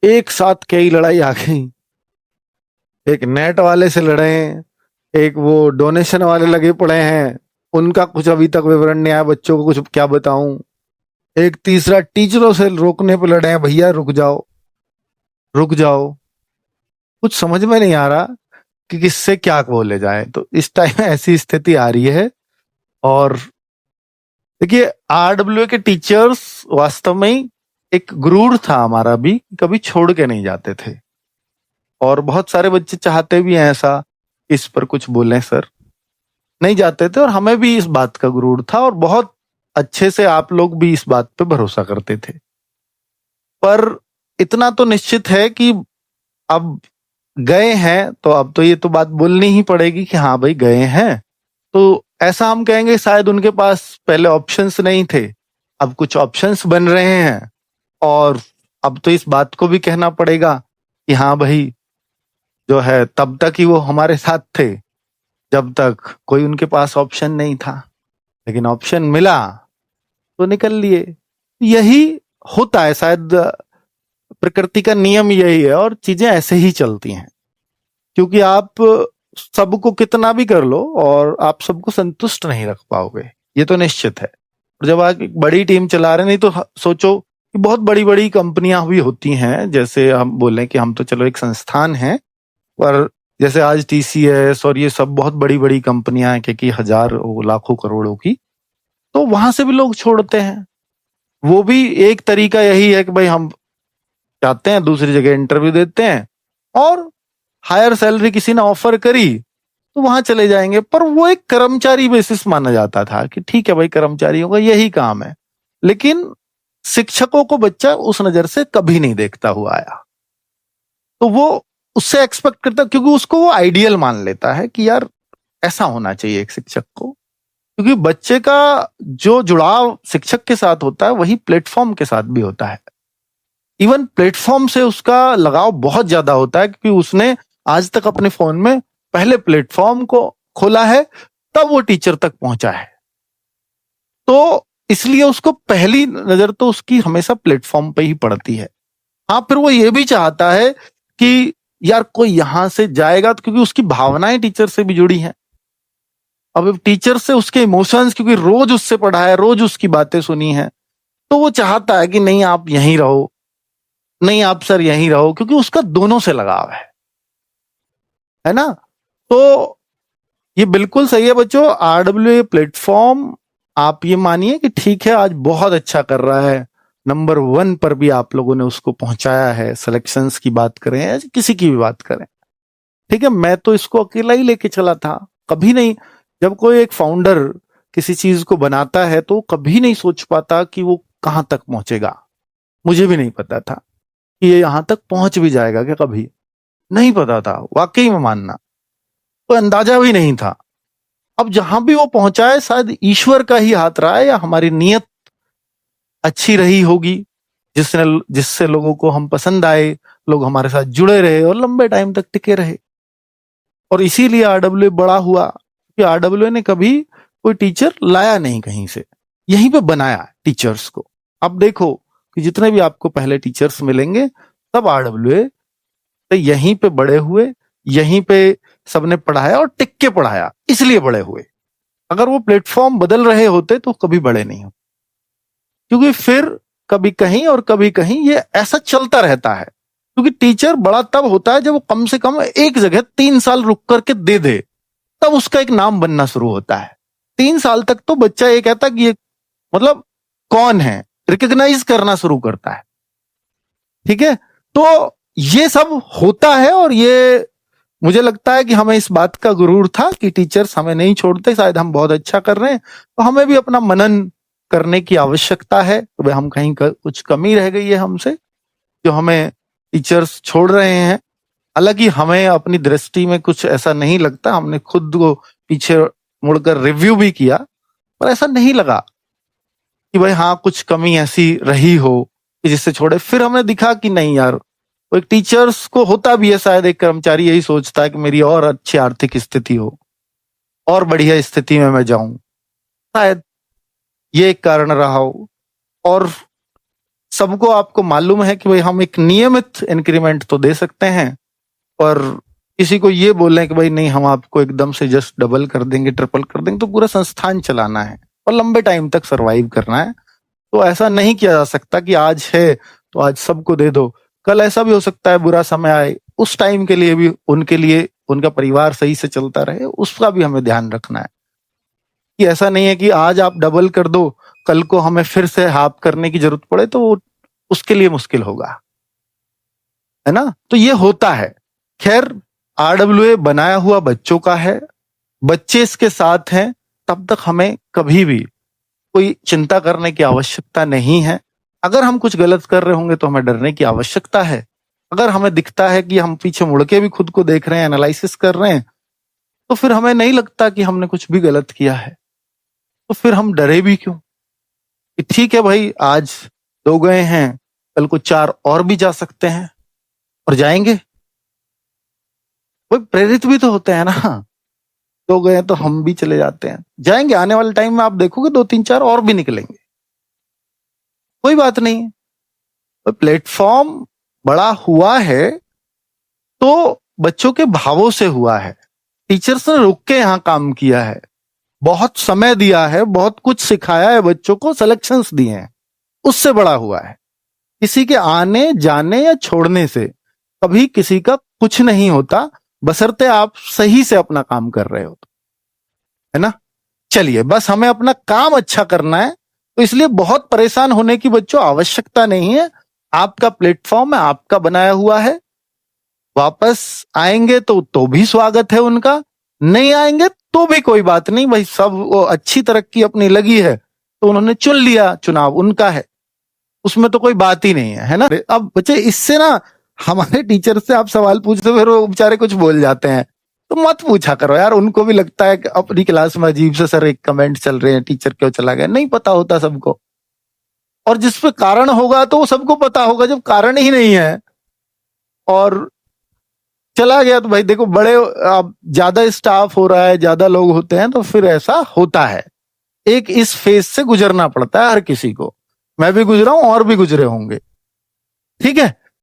एक साथ कई लड़ाई आ गई। एक नेट वाले से लड़े हैं, एक वो डोनेशन वाले लगे पड़े हैं, उनका कुछ अभी तक विवरण नहीं आया, बच्चों को कुछ क्या बताऊं। एक तीसरा टीचरों से रोकने पे लड़े हैं, भैया रुक जाओ रुक जाओ। कुछ समझ में नहीं आ रहा कि किससे क्या बोले जाए। तो इस टाइम ऐसी स्थिति आ रही है। और देखिए, आरडब्ल्यू के टीचर्स वास्तव में ही एक गुरूर था हमारा भी, कभी छोड़ के नहीं जाते थे। और बहुत सारे बच्चे चाहते भी हैं ऐसा, इस पर कुछ बोलें सर, नहीं जाते थे। और हमें भी इस बात का गुरूर था, और बहुत अच्छे से आप लोग भी इस बात पे भरोसा करते थे। पर इतना तो निश्चित है कि अब गए हैं तो अब तो ये तो बात बोलनी ही पड़ेगी कि हाँ भाई गए हैं। तो ऐसा हम कहेंगे शायद उनके पास पहले ऑप्शंस नहीं थे, अब कुछ ऑप्शंस बन रहे हैं। और अब तो इस बात को भी कहना पड़ेगा कि हाँ भाई, जो है तब तक ही वो हमारे साथ थे जब तक कोई उनके पास ऑप्शन नहीं था, लेकिन ऑप्शन मिला तो निकल लिए। यही होता है शायद, प्रकृति का नियम यही है, और चीजें ऐसे ही चलती हैं। क्योंकि आप सबको कितना भी कर लो और आप सबको संतुष्ट नहीं रख पाओगे, ये तो निश्चित है। और जब आप एक बड़ी टीम चला रहे, नहीं तो सोचो कि बहुत बड़ी बड़ी कंपनियां भी होती हैं, जैसे हम बोलें कि हम तो चलो एक संस्थान है, पर जैसे आज टीसीएस और ये सब बहुत बड़ी बड़ी कंपनियां हैं कि हजार लाखों करोड़ों की, तो वहां से भी लोग छोड़ते हैं। वो भी एक तरीका यही है कि भाई हम जाते हैं दूसरी जगह इंटरव्यू देते हैं, और हायर सैलरी किसी ने ऑफर करी तो वहां चले जाएंगे। पर वो एक कर्मचारी बेसिस माना जाता था कि ठीक है भाई, कर्मचारियों का यही काम है। लेकिन शिक्षकों को बच्चा उस नजर से कभी नहीं देखता हुआ आया, तो वो उससे एक्सपेक्ट करता, क्योंकि उसको वो आइडियल मान लेता है कि यार ऐसा होना चाहिए एक शिक्षक को। क्योंकि बच्चे का जो जुड़ाव शिक्षक के साथ होता है वही प्लेटफॉर्म के साथ भी होता है। इवन प्लेटफॉर्म से उसका लगाव बहुत ज्यादा होता है, क्योंकि उसने आज तक अपने फोन में पहले प्लेटफॉर्म को खोला है, तब वो टीचर तक पहुंचा है। तो इसलिए उसको पहली नजर तो उसकी हमेशा प्लेटफॉर्म पे ही पड़ती है। हाँ, फिर वो ये भी चाहता है कि यार कोई यहां से जाएगा, तो क्योंकि उसकी भावनाएं टीचर से भी जुड़ी हैं। अब टीचर से उसके इमोशंस, क्योंकि रोज उससे पढ़ा है, रोज उसकी बातें सुनी है, तो वो चाहता है कि नहीं आप यहीं रहो, नहीं आप सर यहीं रहो, क्योंकि उसका दोनों से लगाव है ना। तो ये बिल्कुल सही है बच्चों, आरडब्ल्यू प्लेटफॉर्म आप ये मानिए कि ठीक है, आज बहुत अच्छा कर रहा है, नंबर 1 पर भी आप लोगों ने उसको पहुंचाया है। सिलेक्शंस की बात करें या किसी की भी बात करें, ठीक है, मैं तो इसको अकेला ही लेके चला था, कभी नहीं। जब कोई एक फाउंडर किसी चीज को बनाता है तो कभी नहीं सोच पाता कि वो कहां तक पहुंचेगा। मुझे भी नहीं पता था कि ये यहां तक पहुंच भी जाएगा क्या, कभी नहीं पता था, वाकई में मानना, तो अंदाजा भी नहीं था। अब जहां भी वो पहुंचा है, शायद ईश्वर का ही हाथ रहा है, या हमारी नीयत अच्छी रही होगी, जिससे लोगों को हम पसंद आए, लोग हमारे साथ जुड़े रहे और लंबे टाइम तक टिके रहे। और इसीलिए आरडब्ल्यू बड़ा हुआ, कि आरडब्ल्यू ने कभी कोई टीचर लाया नहीं कहीं से, यहीं पे बनाया टिचर्स को। अब देखो कि जितने भी आपको पहले टीचर्स मिलेंगे, सब आरडब्ल्यू तो यहीं पे बड़े हुए, यहीं पे सबने पढ़ाया और टिक के पढ़ाया, इसलिए बड़े हुए। अगर वो प्लेटफॉर्म बदल रहे होते तो कभी बड़े नहीं होते, क्योंकि फिर कभी कहीं और कभी कहीं ये ऐसा चलता रहता है। क्योंकि टीचर बड़ा तब होता है जब वो कम से कम एक जगह 3 साल रुक करके दे दे, तब उसका एक नाम बनना शुरू होता है। 3 साल तक तो बच्चा ये कहता कि ये मतलब कौन है, रिकॉग्नाइज करना शुरू करता है, ठीक है। तो ये सब होता है, और ये मुझे लगता है कि हमें इस बात का गुरूर था कि टीचर्स हमें नहीं छोड़ते, शायद हम बहुत अच्छा कर रहे हैं, तो हमें भी अपना मनन करने की आवश्यकता है। तो भाई हम कहीं कुछ कमी रह गई है हमसे, जो हमें टीचर्स छोड़ रहे हैं। हालांकि हमें अपनी दृष्टि में कुछ ऐसा नहीं लगता, हमने खुद को पीछे मुड़कर रिव्यू भी किया, पर ऐसा नहीं लगा कि भाई हाँ कुछ कमी ऐसी रही हो कि जिससे छोड़े। फिर हमें दिखा कि नहीं यार, वो एक टीचर्स को होता भी है, शायद एक कर्मचारी यही सोचता है कि मेरी और अच्छी आर्थिक स्थिति हो, और बढ़िया स्थिति में मैं जाऊं, शायद ये एक कारण रहा हो। और सबको आपको मालूम है कि भाई हम एक नियमित इंक्रीमेंट तो दे सकते हैं, और किसी को ये बोलें कि भाई नहीं हम आपको एकदम से जस्ट डबल कर देंगे, ट्रिपल कर देंगे, तो पूरा संस्थान चलाना है और लंबे टाइम तक सरवाइव करना है। तो ऐसा नहीं किया जा सकता कि आज है तो आज सबको दे दो। कल ऐसा भी हो सकता है बुरा समय आए, उस टाइम के लिए भी उनके लिए उनका परिवार सही से चलता रहे, उसका भी हमें ध्यान रखना है कि ऐसा नहीं है कि आज आप डबल कर दो, कल को हमें फिर से हाफ करने की जरूरत पड़े तो उसके लिए मुश्किल होगा, है ना। तो ये होता है। खैर, आरडब्ल्यूए बनाया हुआ बच्चों का है, बच्चे इसके साथ हैं, तब तक हमें कभी भी कोई चिंता करने की आवश्यकता नहीं है। अगर हम कुछ गलत कर रहे होंगे तो हमें डरने की आवश्यकता है। अगर हमें दिखता है कि हम पीछे मुड़ के भी खुद को देख रहे हैं, एनालिसिस कर रहे हैं, तो फिर हमें नहीं लगता कि हमने कुछ भी गलत किया है, तो फिर हम डरे भी क्यों। कि ठीक है भाई, आज 2 गए हैं, कल को 4 और भी जा सकते हैं और जाएंगे। भाई प्रेरित भी तो होते हैं ना, 2 गए तो हम भी चले जाते हैं, जाएंगे। आने वाले टाइम में आप देखोगे 2 3 4 और भी निकलेंगे, कोई बात नहीं। तो प्लेटफॉर्म बड़ा हुआ है तो बच्चों के भावों से हुआ है। टीचर्स ने रुक के यहाँ काम किया है, बहुत समय दिया है, बहुत कुछ सिखाया है बच्चों को, सिलेक्शंस दिए हैं, उससे बड़ा हुआ है। किसी के आने जाने या छोड़ने से कभी किसी का कुछ नहीं होता, बशर्ते आप सही से अपना काम कर रहे हो, है ना। चलिए, बस हमें अपना काम अच्छा करना है, तो इसलिए बहुत परेशान होने की बच्चों आवश्यकता नहीं है। आपका प्लेटफॉर्म है, आपका बनाया हुआ है। वापस आएंगे तो भी स्वागत है उनका, नहीं आएंगे तो भी कोई बात नहीं भाई, सब वो अच्छी तरक्की अपनी लगी है तो उन्होंने चुन लिया, चुनाव उनका है, उसमें तो कोई बात ही नहीं है ना। अब बच्चे, इससे ना हमारे टीचर से आप सवाल पूछते फिर वो बेचारे कुछ बोल जाते हैं, तो मत पूछा करो यार। उनको भी लगता है कि अपनी क्लास में अजीब से सर एक कमेंट चल रहे हैं, टीचर क्यों चला गया, नहीं पता होता सबको। और जिस पे कारण होगा तो वो सबको पता होगा, जब कारण ही नहीं है और चला गया तो भाई देखो, बड़े अब ज्यादा स्टाफ हो रहा है, ज्यादा लोग होते हैं तो फिर ऐसा होता है। एक इस फेज से गुजरना पड़ता है हर किसी को, मैं भी गुजरा हूं और भी गुजरे होंगे, ठीक है।